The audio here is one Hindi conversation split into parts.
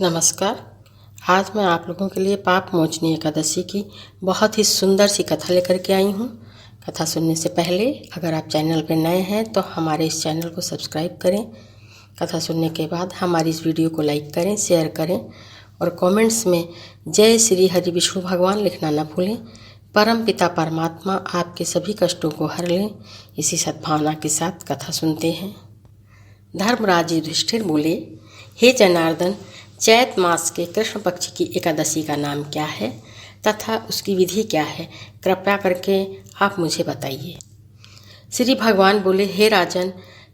नमस्कार। आज मैं आप लोगों के लिए पाप मोचनी एकादशी की बहुत ही सुंदर सी कथा लेकर के आई हूँ। कथा सुनने से पहले अगर आप चैनल पर नए हैं तो हमारे इस चैनल को सब्सक्राइब करें। कथा सुनने के बाद हमारी इस वीडियो को लाइक करें, शेयर करें और कमेंट्स में जय श्री हरि विष्णु भगवान लिखना न भूलें। परम पिता परमात्मा आपके सभी कष्टों को हर लें। इसी सद्भावना के साथ कथा सुनते हैं। धर्मराज युधिष्ठिर बोले, हे जनार्दन, चैत मास के कृष्ण पक्ष की एकादशी का नाम क्या है तथा उसकी विधि क्या है? कृपया करके आप मुझे बताइए। श्री भगवान बोले, हे राजन,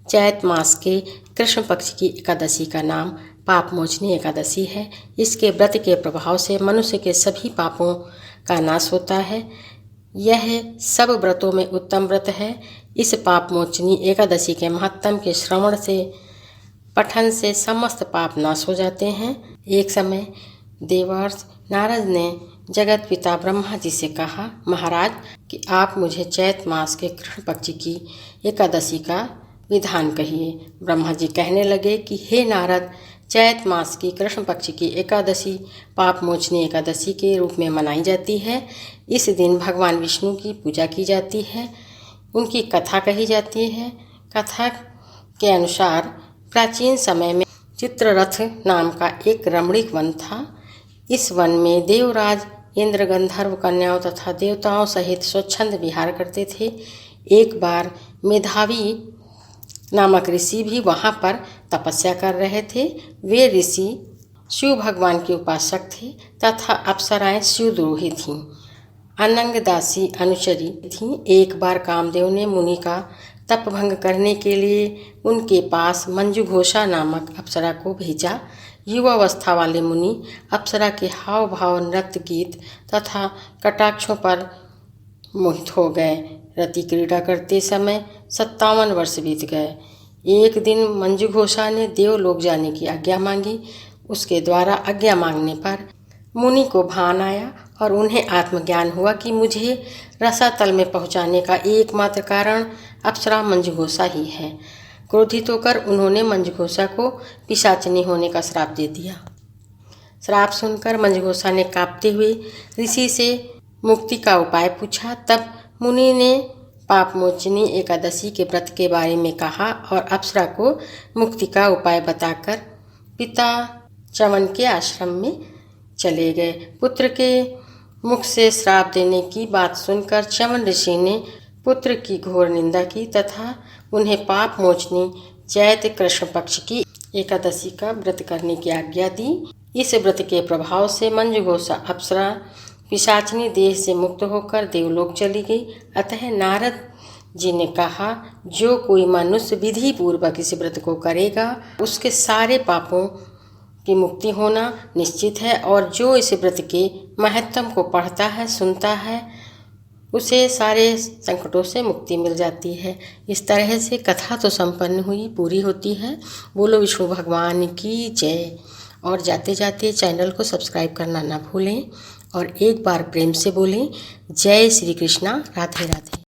चैत मास के कृष्ण पक्ष की एकादशी का नाम पाप मोचनी एकादशी है। इसके व्रत के प्रभाव से मनुष्य के सभी पापों का नाश होता है। यह सब व्रतों में उत्तम व्रत है। इस पाप मोचनी एकादशी के महत्तम के श्रवण से, पठन से समस्त पाप नाश हो जाते हैं। एक समय देवर्षि नारद ने जगत पिता ब्रह्मा जी से कहा, महाराज कि आप मुझे चैत मास के कृष्ण पक्ष की एकादशी का विधान कहिए। ब्रह्मा जी कहने लगे कि हे नारद, चैत मास की कृष्ण पक्ष की एकादशी पाप मोचनी एकादशी के रूप में मनाई जाती है। इस दिन भगवान विष्णु की पूजा की जाती है, उनकी कथा कही जाती है। कथा के अनुसार प्राचीन समय में चित्ररथ नाम का एक रमणीक वन था। इस वन में देवराज इंद्र गंधर्व कन्याओं तथा देवताओं सहित स्वच्छंद विहार करते थे। एक बार मेधावी नामक ऋषि भी वहाँ पर तपस्या कर रहे थे। वे ऋषि शिव भगवान के उपासक थे तथा अप्सराएं शिवद्रोही थीं, अनंगदासी अनुचरी थीं। एक बार कामदेव ने मुनि का तप भंग करने के लिए उनके पास मंजुघोषा नामक अप्सरा को भेजा। युवावस्था वाले मुनि अप्सरा के हाव भाव, नृत्य, गीत तथा कटाक्षों पर मोहित हो गए। रति क्रीड़ा करते समय 57 वर्ष बीत गए। एक दिन मंजुघोषा ने देवलोक जाने की आज्ञा मांगी। उसके द्वारा आज्ञा मांगने पर मुनि को भान आया और उन्हें आत्मज्ञान हुआ कि मुझे रसातल में पहुंचाने का एकमात्र कारण अप्सरा मंजुघोषा ही है। क्रोधित होकर उन्होंने मंजुघोषा को पिशाचिनी होने का श्राप दे दिया। श्राप सुनकर मंजुघोषा ने कांपते हुए ऋषि से मुक्ति का उपाय पूछा। तब मुनि ने पाप मोचनी एकादशी के व्रत के बारे में कहा और अप्सरा को मुक्ति का उपाय बताकर पिता च्यवन के आश्रम में चले गए। पुत्र के मुख से श्राप देने की बात सुनकर च्यवन ऋषि ने पुत्र की घोर निंदा की तथा उन्हें पाप मोचनी चैत कृष्ण पक्ष की एकादशी का व्रत करने की आज्ञा दी। इस व्रत के प्रभाव से मंजुघोषा अप्सरा पिशाचिनी देह से मुक्त होकर देवलोक चली गई। अतः नारद जी ने कहा, जो कोई मनुष्य विधि पूर्वक इस व्रत को करेगा उसके सारे पापों की मुक्ति होना निश्चित है, और जो इस व्रत के महत्तम को पढ़ता है, सुनता है, उसे सारे संकटों से मुक्ति मिल जाती है। इस तरह से कथा तो संपन्न हुई, पूरी होती है। बोलो विष्णु भगवान की जय। और जाते जाते चैनल को सब्सक्राइब करना ना भूलें और एक बार प्रेम से बोलें, जय श्री कृष्णा, राधे राधे।